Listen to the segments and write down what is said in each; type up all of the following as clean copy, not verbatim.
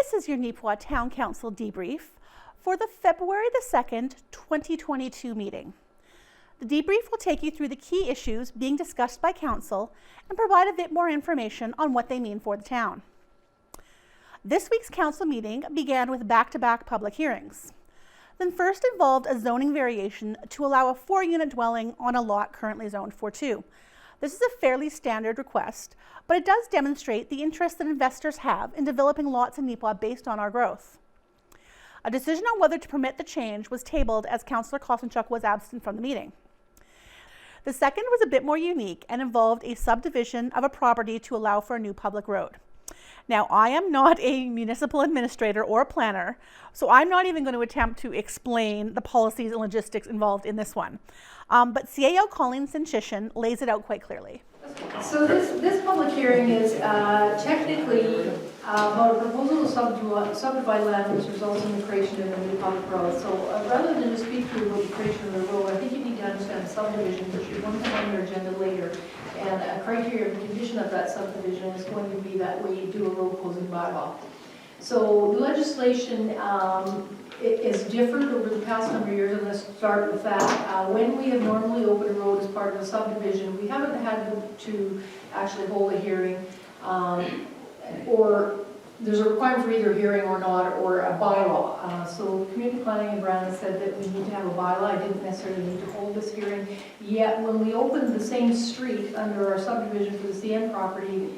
This is your Neepawa Town Council debrief for the February the 2nd, 2022 meeting. The debrief will take you through the key issues being discussed by Council and provide a bit more information on what they mean for the town. This week's Council meeting began with back-to-back public hearings. Then first involved a zoning variation to allow a 4-unit dwelling on a lot currently zoned for 2. This is a fairly standard request, but it does demonstrate the interest that investors have in developing lots in Neepawa based on our growth. A decision on whether to permit the change was tabled as Councillor Kosenchuk was absent from the meeting. The second was a bit more unique and involved a subdivision of a property to allow for a new public road. Now, I am not a municipal administrator or a planner, so I'm not even going to attempt to explain the policies and logistics involved in this one. But CAO Colleen Sinchishin lays it out quite clearly. So this public hearing is technically about a proposal to subdivide land which results in the creation of a new public road. So rather than just speak through about the creation of the road, I think you need to understand subdivision, which you're going to have on your agenda later. And a criteria of condition of that subdivision is going to be that way you do a road closing bylaw. So the legislation is different over the past number of years, and let's start with that. When we have normally opened a road as part of a subdivision, we haven't had to actually hold a hearing, or there's a requirement for either a hearing or not, or a bylaw. So community planning and Brandon said that we need to have a bylaw. I didn't necessarily need to hold this hearing. Yet when we opened the same street under our subdivision for the CN property,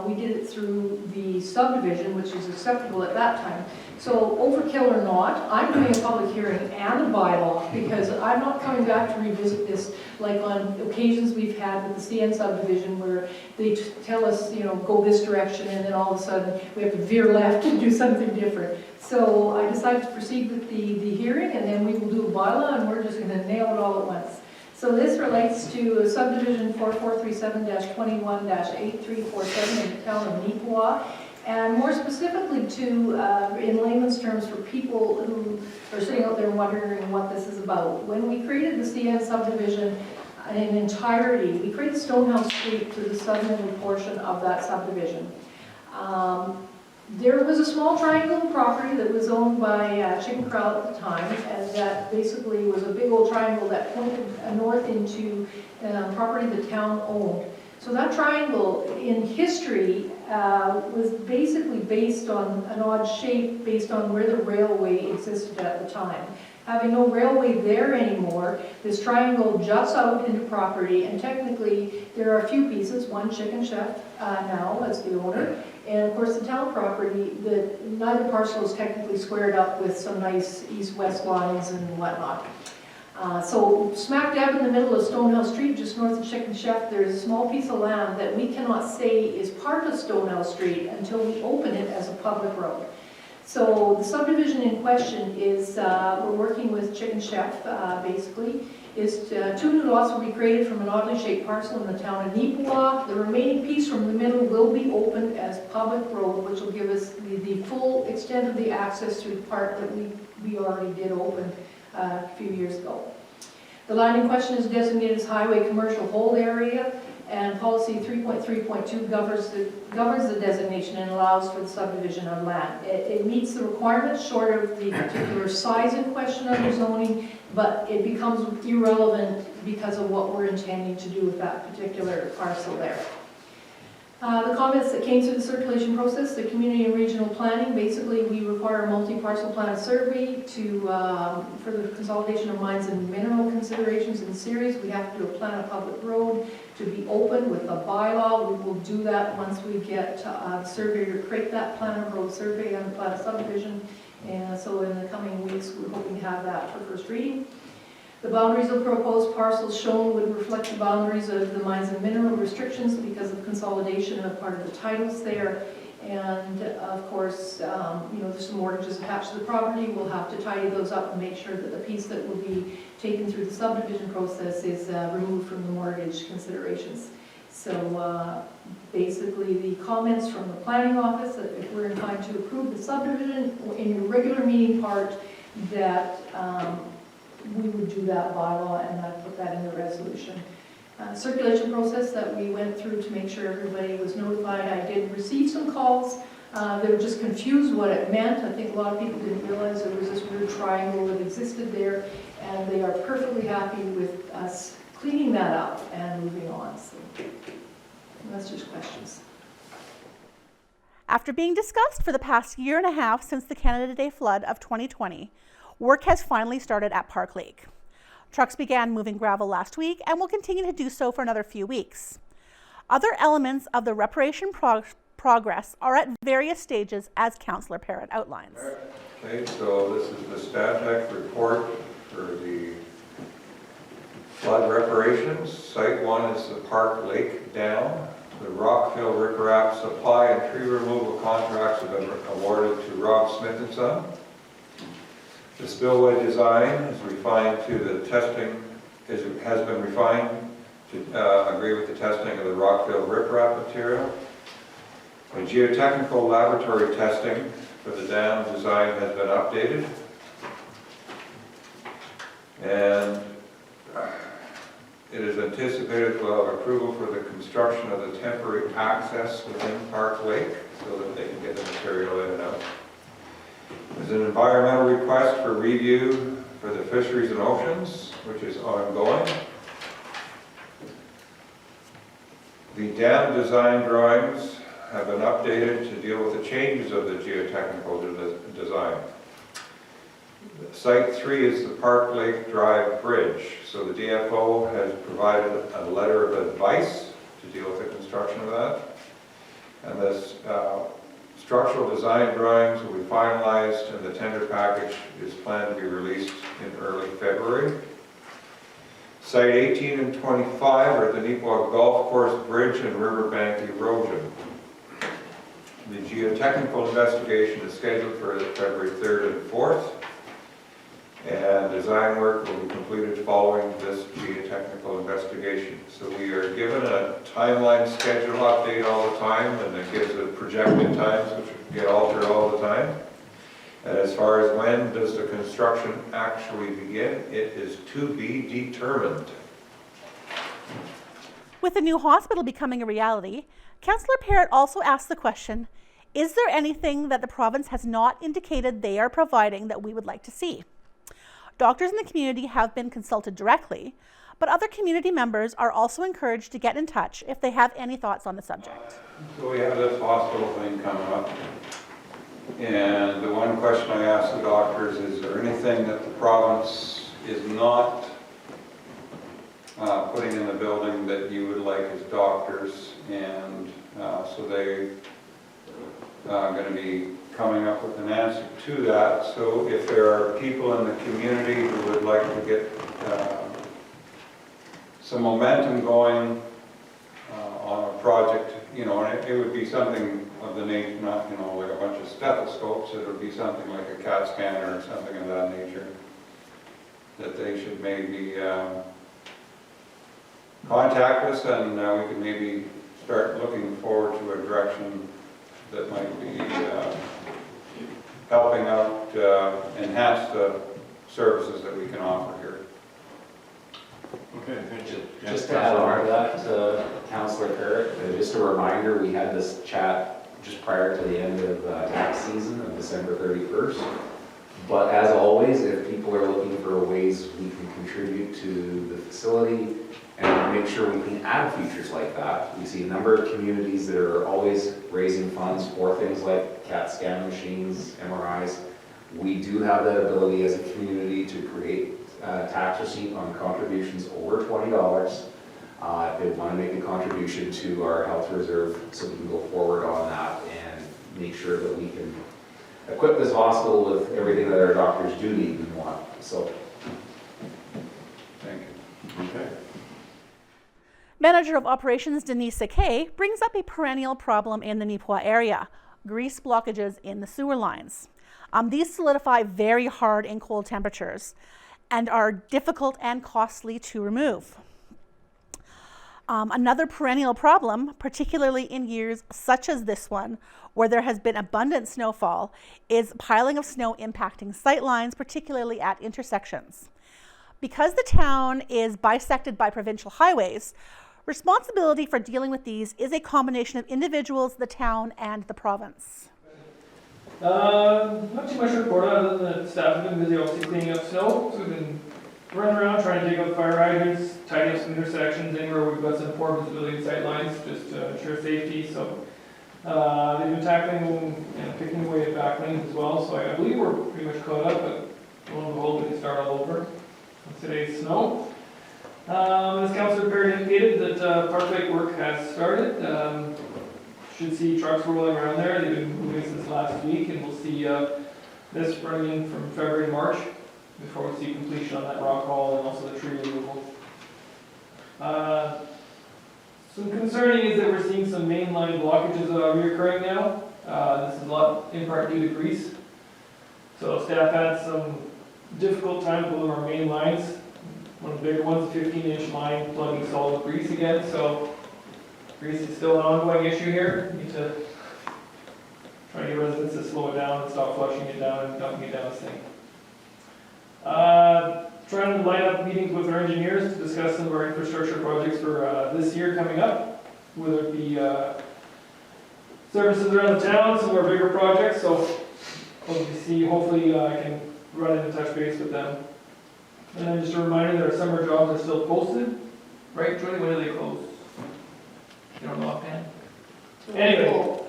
we did it through the subdivision, which is acceptable at that time. So overkill or not, I'm doing a public hearing and a bylaw because I'm not coming back to revisit this like on occasions we've had with the CN subdivision where they tell us, you know, go this direction, and then all of a sudden we have to veer left and do something different. So I decided to proceed with the hearing, and then we will do a bylaw, and we're just going to nail it all at once. So this relates to subdivision 4437-21-8347 in the town of Neepawa, and more specifically to, in layman's terms, for people who are sitting out there wondering what this is about. When we created the CN subdivision in entirety, we created Stonehouse Street to the southern portion of that subdivision. There was a small triangle property that was owned by Chicken Corral at the time, and that basically was a big old triangle that pointed north into property the town owned. So that triangle in history was basically based on an odd shape based on where the railway existed at the time. Having no railway there anymore, this triangle juts out into property, and technically there are a few pieces, one Chicken Chef now as the owner, and of course the town property, neither parcel is technically squared up with some nice east-west lines and whatnot. So smack dab in the middle of Stonehouse Street, just north of Chicken Chef, there's a small piece of land that we cannot say is part of Stonehouse Street until we open it as a public road. So the subdivision in question is, we're working with Chicken Chef, basically, is 2 new lots will be created from an oddly shaped parcel in the town of Neepawa. The remaining piece from the middle will be opened as public road, which will give us the full extent of the access to the part that we already did open a few years ago. The land in question is designated as highway commercial hold area, and policy 3.3.2 governs the designation and allows for the subdivision of land. It meets the requirements short of the particular size in question under zoning, but it becomes irrelevant because of what we're intending to do with that particular parcel there. The comments that came through the circulation process, the community and regional planning, basically we require a multi-parcel plan survey for the consolidation of mines and mineral considerations in series. We have to do a plan of public road to be open with a bylaw. We will do that once we get the surveyor to create that plan of road survey and plan of subdivision. And so in the coming weeks, we're hoping to have that for first reading. The boundaries of proposed parcels shown would reflect the boundaries of the mines and mineral restrictions because of consolidation of part of the titles there. And of course, you know, there's some mortgages attached to the property. We'll have to tidy those up and make sure that the piece that will be taken through the subdivision process is removed from the mortgage considerations. So basically the comments from the planning office, that if we're inclined to approve the subdivision in your regular meeting part, that we would do that bylaw, and I'd put that in the resolution. Circulation process that we went through to make sure everybody was notified. I did receive some calls They were just confused what it meant. I think a lot of people didn't realize there was this weird triangle that existed there, and they are perfectly happy with us cleaning that up and moving on. So that's just questions. After being discussed for the past year and a half since the Canada Day flood of 2020, work has finally started at Park Lake. Trucks began moving gravel last week and will continue to do so for another few weeks. Other elements of the reparation progress are at various stages, as Councillor Parrott outlines. Okay, so this is the Stantec report for the flood reparations. Site 1 is the Park Lake Dam. The rockfill riprap supply and tree removal contracts have been awarded to Rob Smith & Son. The spillway design is refined to the testing, has been refined to agree with the testing of the rockfill riprap material. The geotechnical laboratory testing for the dam design has been updated. And it is anticipated we'll have approval for the construction of the temporary access within Park Lake so that they can get the material in and out. There's an environmental request for review for the fisheries and oceans, which is ongoing. The dam design drawings have been updated to deal with the changes of the geotechnical design. Site 3 is the Park Lake Drive Bridge. So the DFO has provided a letter of advice to deal with the construction of that. And this structural design drawings will be finalized and the tender package is planned to be released in early February. Site 18 and 25 are the Neepawa Golf Course Bridge and Riverbank erosion. The geotechnical investigation is scheduled for February 3rd and 4th. And design work will be completed following this geotechnical investigation. So we are given a timeline schedule update all the time, and it gives the projected times, which get altered all the time. And as far as when does the construction actually begin, it is to be determined. With the new hospital becoming a reality, Councillor Parrott also asked the question, is there anything that the province has not indicated they are providing that we would like to see? Doctors in the community have been consulted directly, but other community members are also encouraged to get in touch if they have any thoughts on the subject. So we have this hospital thing coming up, and the one question I asked the doctors is there anything that the province is not putting in the building that you would like as doctors, and so they are going to be coming up with an answer to that. So if there are people in the community who would like to get some momentum going on a project, you know, and it would be something of the nature, not, you know, like a bunch of stethoscopes, it would be something like a CAT scanner or something of that nature, that they should maybe contact us, and we can maybe start looking forward to a direction that might be helping out enhance the services that we can offer here. Okay, thank you. Just to add on to that, Councillor Parrott, just a reminder, we had this chat just prior to the end of tax season of December 31st. But as always, if people are looking for ways we can contribute to the facility and make sure we can add features like that, we see a number of communities that are always raising funds for things like CAT scan machines, MRIs. We do have that ability as a community to create tax receipt on contributions over $20. If they want to make a contribution to our health reserve, so we can go forward on that and make sure that we can equip this hospital with everything that our doctors do need and want. So, thank you. Okay. Manager of Operations Denise Kay brings up a perennial problem in the Neepawa area, grease blockages in the sewer lines. These solidify very hard in cold temperatures and are difficult and costly to remove. Another perennial problem, particularly in years such as this one, where there has been abundant snowfall, is piling of snow impacting sight lines, particularly at intersections. Because the town is bisected by provincial highways, responsibility for dealing with these is a combination of individuals, the town, and the province. Not too much to report on, other than that staff have been busy obviously cleaning up snow, so we've been running around trying to dig up fire hydrants, tidy up some intersections, anywhere we've got some poor visibility and sight lines, just to ensure safety, so. They've been tackling and picking away at back lanes as well, so I believe we're pretty much caught up, but lo and behold, we can start all over with today's snow. As Councilor Perry indicated, that Park Lake work has started. Should see trucks rolling around there. They've been moving since last week, and we'll see this running from February to March before we see completion on that rock haul and also the tree removal. Some concerning is that we're seeing some mainline blockages reoccurring now. This is a lot in part due to grease. So staff had some difficult time pulling our main lines. One of the bigger ones, a 15-inch line plugging solid grease again. So grease is still an ongoing issue here. We need to try to get residents to slow it down and stop flushing it down and dumping it down the sink. Trying to line up meetings with our engineers to discuss some of our infrastructure projects for this year coming up, whether it be services around the town, some of our bigger projects. So hopefully I can run in and touch base with them. And then just a reminder that our summer jobs are still posted. Right, Jordy, when do they close? You don't know offhand? Anyway,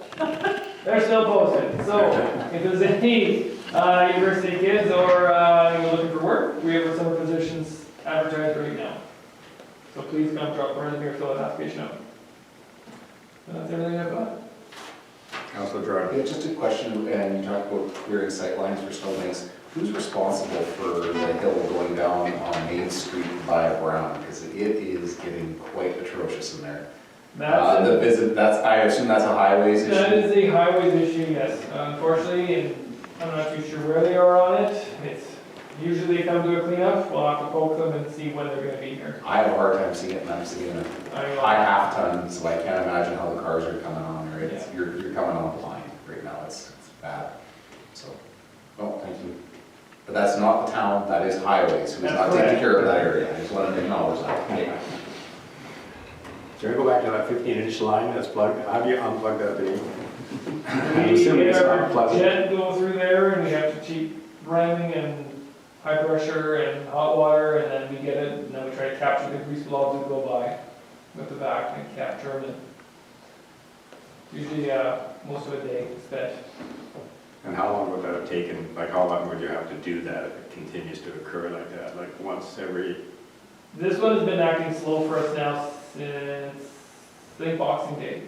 they're still posted. So if there's any university kids or you're looking for work, we have summer positions advertised right now. So please come drop a resume or fill an application out. And that's everything I've got. Councilor Gerard. Yeah, just a question, and you talked about clearing sight lines for snow banks. Who's responsible for the hill going down on Main Street by Brown? Because it is getting quite atrocious in there. I assume that's a highways issue? That is a highways issue, yes. Unfortunately, and I'm not too sure where they are on it. It's usually they come to a cleanup. We'll have to poke them and see when they're going to be here. I have a hard time seeing it, and I'm seeing a high half ton, so I can't imagine how the cars are coming on there. It's, you're coming on the line right now. It's bad. So, well, thank you. But that's not the town, that is highways, who's not taking care of that area. I just wanted to acknowledge that. Yeah. Can we go back to that 15-inch line that's plugged? How do you unplug that thing? I'm We assuming get it's not our pleasant. jet go through there, and we have to keep ramming and high pressure and hot water, and then we get it, and then we try to capture the grease blobs that go by with the vac and capture them. Usually most of a day spent. And how long would that have taken? Like, how long would you have to do that if it continues to occur like that? Like once every... This one has been acting slow for us now since, I think, Boxing Day.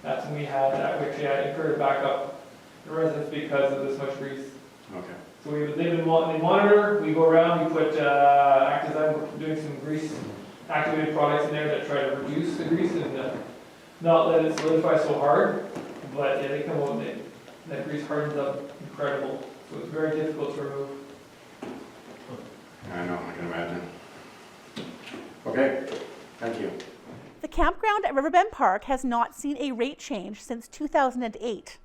That's when we had that, we actually had incurred back up the residents because of this much grease. Okay. So they monitor, we go around, we put we're doing some grease activated products in there that try to reduce the grease and not let it solidify so hard. But yeah, they come out and that grease hardens up incredible. So it's very difficult to remove. I know, I can imagine. Okay, thank you. The campground at Riverbend Park has not seen a rate change since 2008,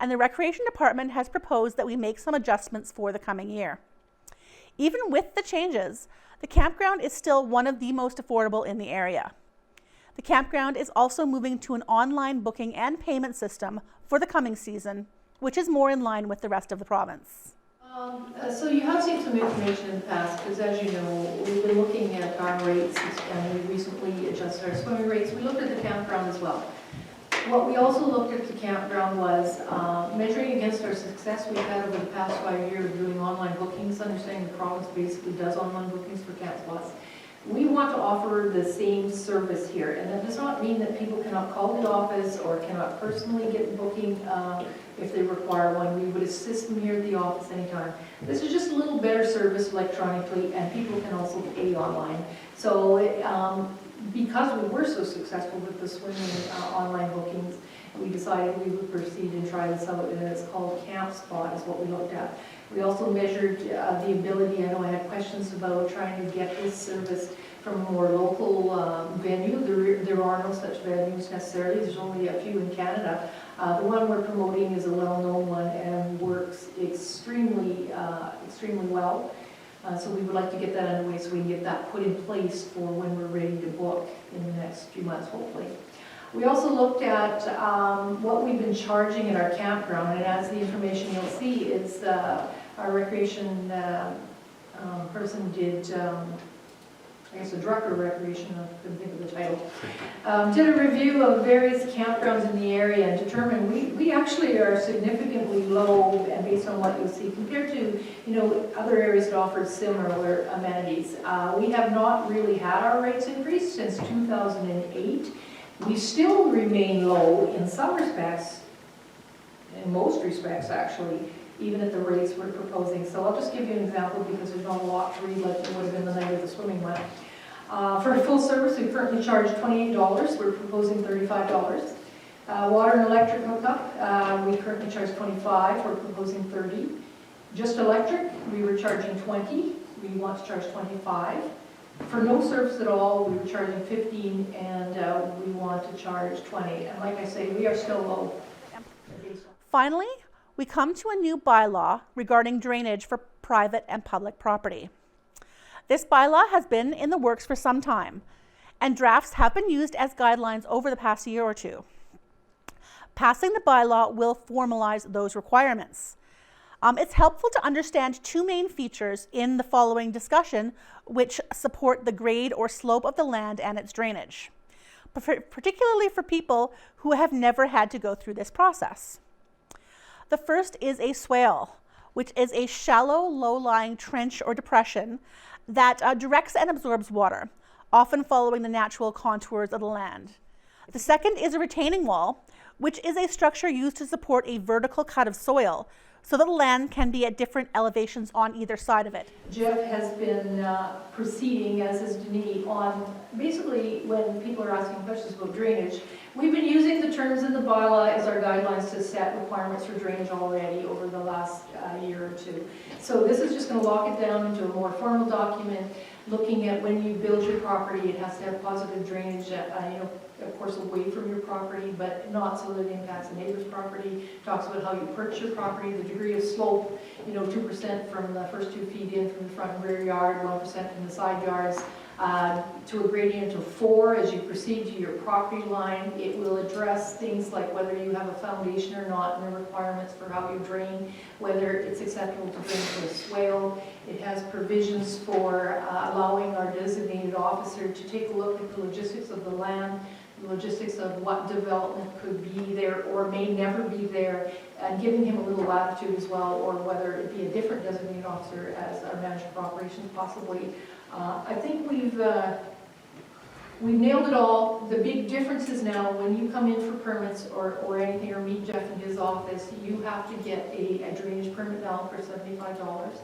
and the Recreation Department has proposed that we make some adjustments for the coming year. Even with the changes, the campground is still one of the most affordable in the area. The campground is also moving to an online booking and payment system for the coming season, which is more in line with the rest of the province. So you have seen some information in the past, because as you know, we've been looking at our rates, and we recently adjusted our swimming rates. We looked at the campground as well. What we also looked at the campground was measuring against our success we've had over the past 5 years of doing online bookings, understanding the province basically does online bookings for camp spots. We want to offer the same service here, and that does not mean that people cannot call the office or cannot personally get a booking if they require one. We would assist them here at the office anytime. This is just a little better service electronically, and people can also pay online. So because we were so successful with the swimming online bookings, we decided we would proceed and try this out, and it's called Camp Spot is what we looked at. We also measured the ability, I know I had questions about trying to get this service from a more local venue. There are no such venues necessarily, there's only a few in Canada. The one we're promoting is a well-known one and works extremely well. So we would like to get that underway so we can get that put in place for when we're ready to book in the next few months, hopefully. We also looked at what we've been charging at our campground, and as the information you'll see is our recreation person did, I guess the director of recreation, I couldn't think of the title, did a review of various campgrounds in the area and determined we actually are significantly low, and based on what you'll see, compared to, you know, other areas that offer similar amenities. We have not really had our rates increased since 2008. We still remain low in some respects, in most respects actually, even at the rates we're proposing. So I'll just give you an example because there's not a lot to read like there would have been the night of the swimming one. For full service, we currently charge $28. We're proposing $35. Water and electric hookup, we currently charge $25. We're proposing $30. Just electric, we were charging $20. We want to charge $25. For no service at all, we were charging $15, and we want to charge $20. And like I say, we are still low. Finally, we come to a new bylaw regarding drainage for private and public property. This bylaw has been in the works for some time, and drafts have been used as guidelines over the past year or two. Passing the bylaw will formalize those requirements. It's helpful to understand two main features in the following discussion which support the grade or slope of the land and its drainage, particularly for people who have never had to go through this process. The first is a swale, which is a shallow, low-lying trench or depression that directs and absorbs water, often following the natural contours of the land. The second is a retaining wall, which is a structure used to support a vertical cut of soil so that the land can be at different elevations on either side of it. Jeff has been proceeding, as is Denise, on basically when people are asking questions about drainage. We've been using the terms in the bylaw as our guidelines to set requirements for drainage already over the last year or two. So this is just going to lock it down into a more formal document, looking at when you build your property, it has to have positive drainage, you know, of course away from your property, but not so that it impacts the neighbor's property. Talks about how you purchase your property, the degree of slope, you know, 2% from the first 2 feet in from the front and rear yard, 1% from the side yards, to a gradient of 4 as you proceed to your property line. It will address things like whether you have a foundation or not, and the requirements for how you drain, whether it's acceptable to drain to a swale. It has provisions for allowing our designated officer to take a look at the logistics of the land, the logistics of what development could be there or may never be there, and giving him a little latitude as well, or whether it be a different designated officer as our manager of operations possibly. I think we've nailed it all. The big difference is now when you come in for permits or anything, or meet Jeff in his office, you have to get a drainage permit now for $75.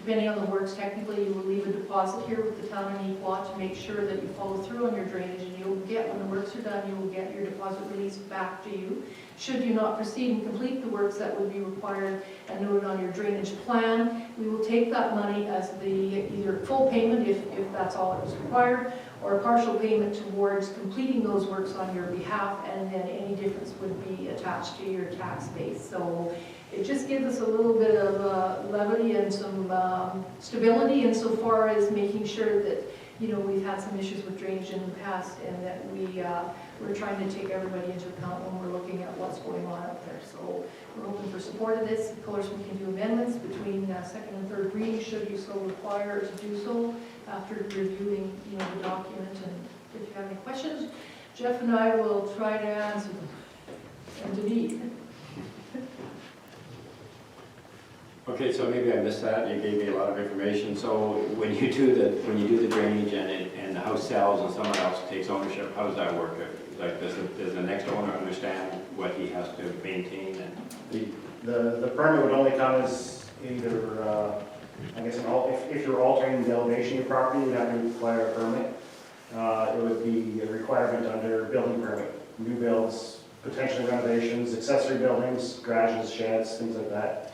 Depending on the works, technically you will leave a deposit here with the town of Neepawa to make sure that you follow through on your drainage, and you'll get, when the works are done, you will get your deposit released back to you. Should you not proceed and complete the works that would be required and noted on your drainage plan, we will take that money as the either full payment if that's all that was required, or a partial payment towards completing those works on your behalf, and then any difference would be attached to your tax base. So it just gives us a little bit of levity and some stability insofar as making sure that, you know, we've had some issues with drainage in the past, and that we're trying to take everybody into account when we're looking at what's going on out there. So we're hoping for support of this. Of course, we can do amendments between second and third reading, should you so require to do so after reviewing, you know, the document. And if you have any questions, Jeff and I will try to answer them. And Denise. Okay, so maybe I missed that. You gave me a lot of information. So when you do the drainage and the house sells and someone else takes ownership, how does that work? Like, does the next owner understand what he has to maintain? And the permit would only come as either, I guess, if you're altering the elevation of your property, you'd have to require a permit. It would be a requirement under building permit. New builds, potentially renovations, accessory buildings, garages, sheds, things like that.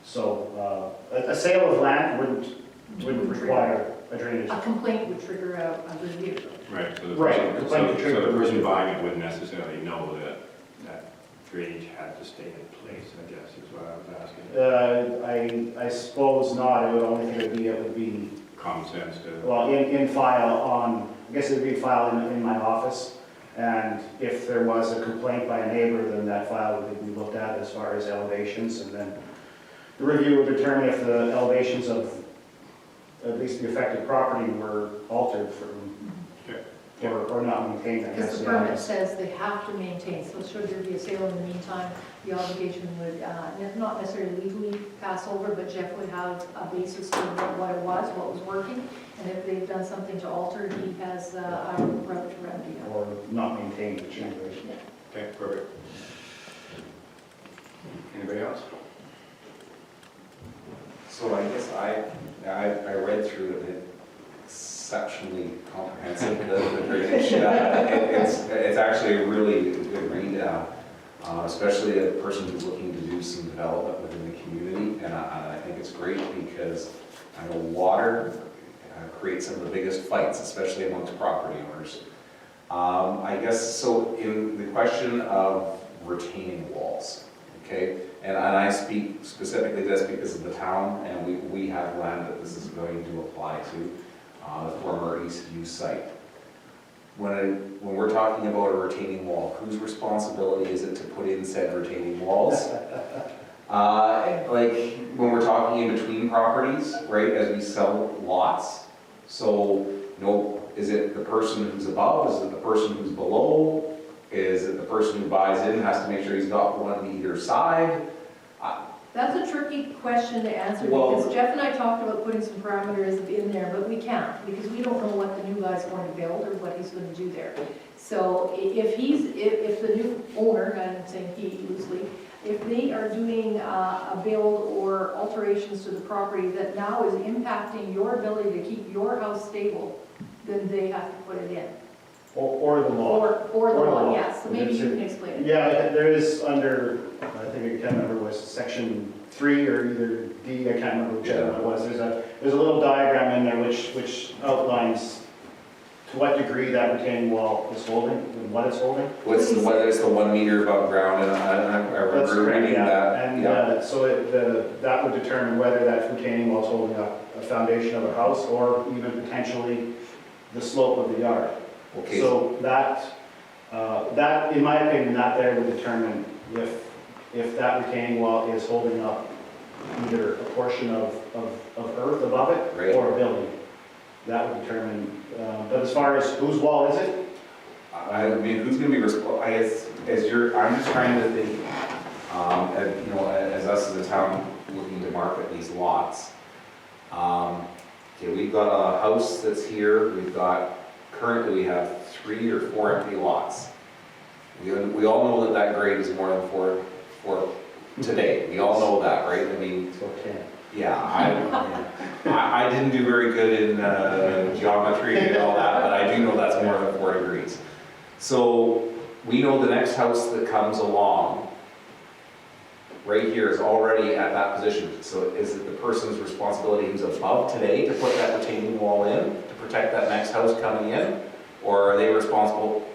So a sale of land wouldn't require a drainage. A complaint would trigger a review. Right. So The person buying it wouldn't necessarily know that drainage had to stay in place, I guess, is what I was asking. I suppose not. I would only think it would be Common sense to... well, in file on, I guess it would be filed in my office, And if there was a complaint by a neighbor, then that file would be looked at as far as elevations, and then the review would determine if the elevations of at least the affected property were altered or not maintained, I guess. Because the permit says they have to maintain, so should there be a sale in the meantime, the obligation would not necessarily legally pass over, but Jeff would have a basis to what it was, what was working, and if they've done something to alter, he has a route to remedy it. Or not maintained, which anyways. Okay, perfect. Anybody else? So I guess I read through it, exceptionally comprehensive, the drainage. It's actually a really good read, especially a person who's looking to do some development within the community. And I think it's great because I know water creates some of the biggest fights, especially amongst property owners. I guess, so in the question of retaining walls, okay? And I speak specifically this because of the town, and we have land that this is going to apply to, the former Eastview site. When we're talking about a retaining wall, whose responsibility is it to put in said retaining walls? Like, when we're talking in between properties, right, as we sell lots, so, you know, is it the person who's above, is it the person who's below? Is it the person who buys in, has to make sure he's got one on either side? That's a tricky question to answer, Well, because Jeff and I talked about putting some parameters in there, but we can't, because we don't know what the new guy's going to build or what he's going to do there. So if the new owner, and I'm saying he loosely, if they are doing a build or alterations to the property that now is impacting your ability to keep your house stable, then they have to put it in. Or the law. Or the Or the law, law. yes, so maybe you can explain it. Yeah, there is under, I think I can't remember, was section 3 or either D, I can't remember which one it was. There's a little diagram in there which outlines to what degree that retaining wall is holding and what it's holding. Whether it's the 1 meter above ground, and I That's remember correct, reading yeah. that. And so that would determine whether that retaining wall is holding up a foundation of a house or even potentially the slope of the yard. Okay. So that, in my opinion, that there would determine if that retaining wall is holding up either a portion of earth above it Right. or a building. That would determine, but as far as whose wall is it? I mean, who's going to be responsible? I guess I'm just trying to think, you know, as us as a town looking to market these lots. Okay, we've got a house that's here. Currently we have 3 or 4 empty lots. We all know that grade is more than 4 today. We all know that, right? I mean, It's okay. yeah, I didn't do very good in geometry and all that, but I do know that's more than 4 degrees. So we know the next house that comes along right here is already at that position. So is it the person's responsibility who's above today to put that retaining wall in to protect that next house coming in? Or are they responsible?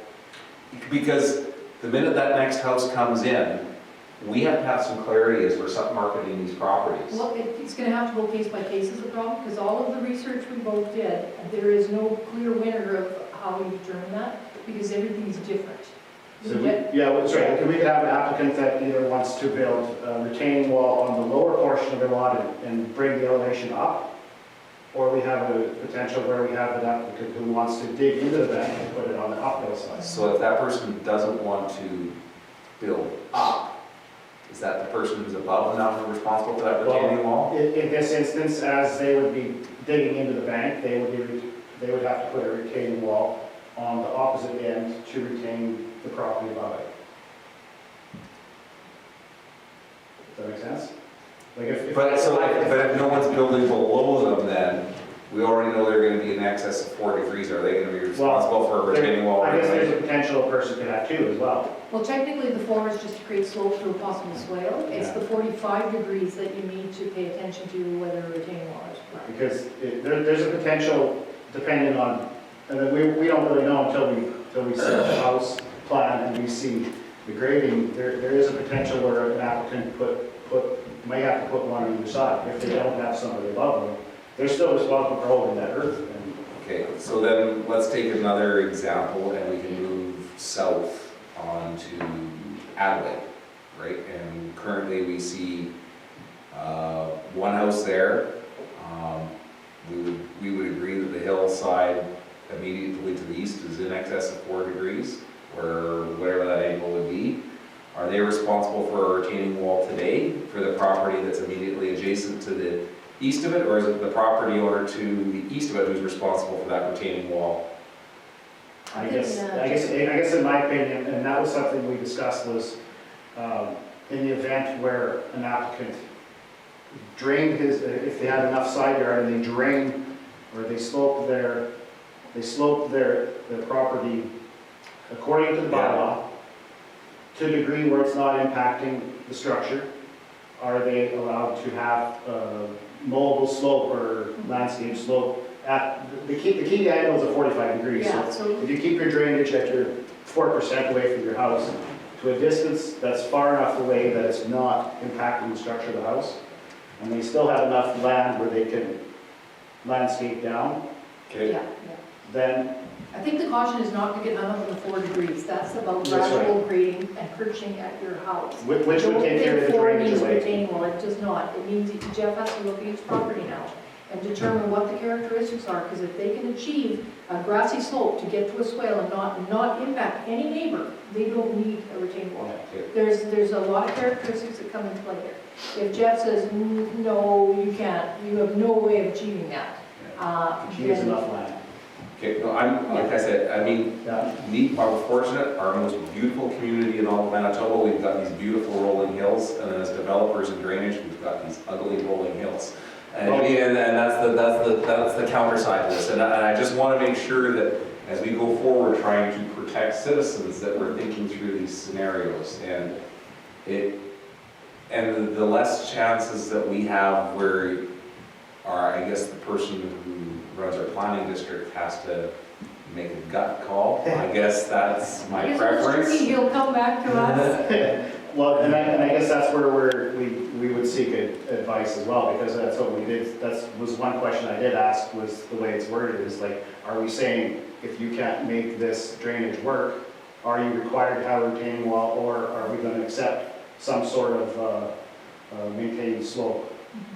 Because the minute that next house comes in, we have to have some clarity as we're marketing these properties. Well, it's going to have to go case by case is the problem, because all of the research we both did, there is no clear winner of how we determine that, because everything's different. So we could have an applicant that either wants to build a retaining wall on the lower portion of their lot and bring the elevation up, or we have a potential where we have an applicant who wants to dig into the bank and put it on the uphill side. So if that person doesn't want to build up, is that the person who's above now responsible for that retaining wall? In this instance, as they would be digging into the bank, they would have to put a retaining wall on the opposite end to retain the property above it. Does that make sense? Like But if no one's building below them, then we already know they're going to be in excess of 4 degrees. Are they going to be responsible for a retaining wall? I guess there's a potential a person could have too as well. Well, technically, the form is just to create slope to a possible swale. It's Yeah. the 45 degrees that you need to pay attention to whether a retaining wall is required. Because there's a potential, depending on, and then we don't really know until we see the house plan and we see the grading, there is a potential where an applicant may have to put one on either side. If they don't have somebody above them, they're still responsible for holding that earth. And Okay, so then let's take another example and we can move south onto Adelaide, right? And currently we see one house there. We would agree that the hillside immediately to the east is in excess of 4 degrees, or whatever that angle would be. Are they responsible for a retaining wall today for the property that's immediately adjacent to the east of it, or is it the property owner to the east of it who's responsible for that retaining wall? I guess in my opinion, and that was something we discussed, was in the event where an applicant drained if they had enough side yard and they drain, or they slope their property according to the bylaw to a degree where it's not impacting the structure, are they allowed to have mowable slope or landscape slope at, the key angle is a 45 degrees. Yeah, So so if you keep your drainage at your 4% away from your house to a distance that's far enough away that it's not impacting the structure of the house, and they still have enough land where they can landscape down, Okay. yeah. then I think the caution is not to get hung up on the 4 degrees. That's about That's right. gradual grading and perching at your house. which would take care of the drainage Don't think 4 means away. retaining wall, it does not. It means that Jeff has to look at each property now and determine what the characteristics are, because if they can achieve a grassy slope to get to a swale and not impact any neighbor, they don't need a retaining wall. Okay. There's a lot of characteristics that come into play here. If Jeff says, no, you can't, you have no way of achieving that. He has then- enough land. Okay, no, like I said, I mean, Yeah. we're fortunate, our most beautiful community in all of Manitoba, we've got these beautiful rolling hills, and then as developers in drainage, we've got these ugly rolling hills. And I mean, and that's the counterside to this, and I just want to make sure that as we go forward, trying to protect citizens, that we're thinking through these scenarios, and the less chances that we have where I guess the person who runs our planning district has to make a gut call. I guess that's my preference. He'll come back to us. Well, and I guess that's where we would seek advice as well, because that's what we did. That was one question I did ask, was the way it's worded is like, are we saying if you can't make this drainage work, are you required to have a retaining wall, or are we going to accept some sort of maintained slope?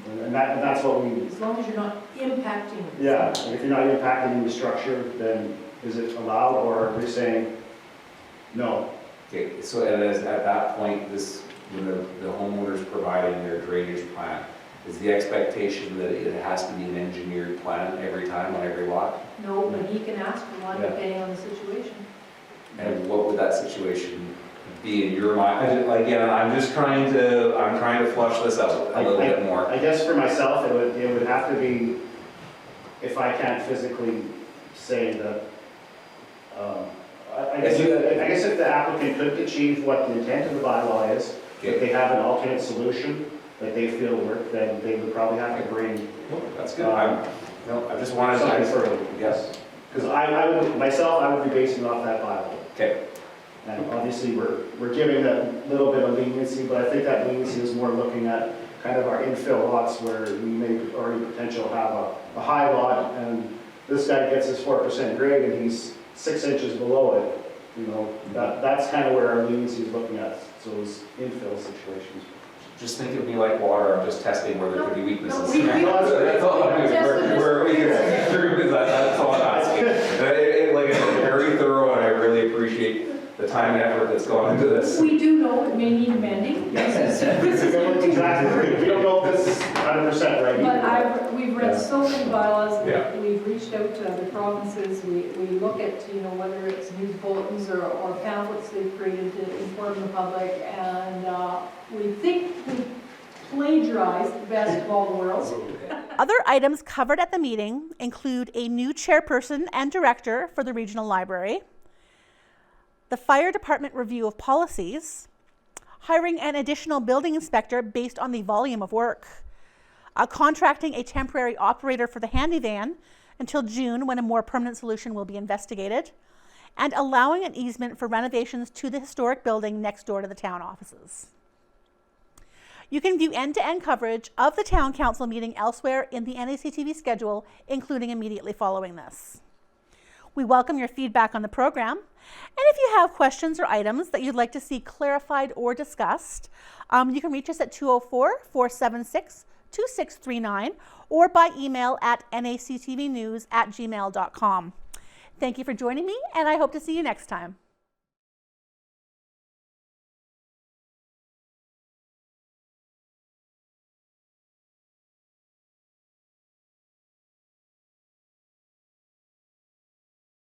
And that's what we, As long as you're not impacting. yeah, and if you're not impacting the structure, then is it allowed, or are we saying no? Okay, so at that point, when the homeowner's providing their drainage plan, is the expectation that it has to be an engineered plan every time on every lot? No, but he can ask for one Yeah. depending on the situation. And what would that situation be in your mind? Again, I'm trying to flush this out a little bit more. I guess for myself, it would have to be, if I can't physically say that, I guess if the applicant could achieve what the intent of the bylaw is, if they have an alternate solution that they feel work, then they would probably have to bring That's good. I just wanted something to, further. yes, Because I would be basing off that bylaw. okay. And obviously, we're giving that little bit of leniency, but I think that leniency is more looking at kind of our infill lots where we may already potential have a high lot, and this guy gets his 4% grade and he's 6 inches below it. You know, that's kind of where our leniency is looking at, so those infill situations. Just think of me like water, I'm just testing where there could be weaknesses. No, we- That's all I'm doing. tested this. We're that's all I'm asking. Like, it's very thorough, and I really appreciate the time and effort that's gone into this. We do know it may need amending. Exactly. We don't know if this is 100% right But either. we've read so many bylaws, Yeah. we've reached out to other provinces, we look at, whether it's news bulletins or pamphlets they've created to inform the public, and we think we plagiarized the best of all the worlds. Other items covered at the meeting include a new chairperson and director for the regional library, the fire department review of policies, hiring an additional building inspector based on the volume of work, contracting a temporary operator for the handy van until June, when a more permanent solution will be investigated, and allowing an easement for renovations to the historic building next door to the town offices. You can view end-to-end coverage of the town council meeting elsewhere in the NACTV schedule, including immediately following this. We welcome your feedback on the program. And if you have questions or items that you'd like to see clarified or discussed, you can reach us at 204-476-2639 or by email at nactvnews@gmail.com. Thank you for joining me, and I hope to see you next time.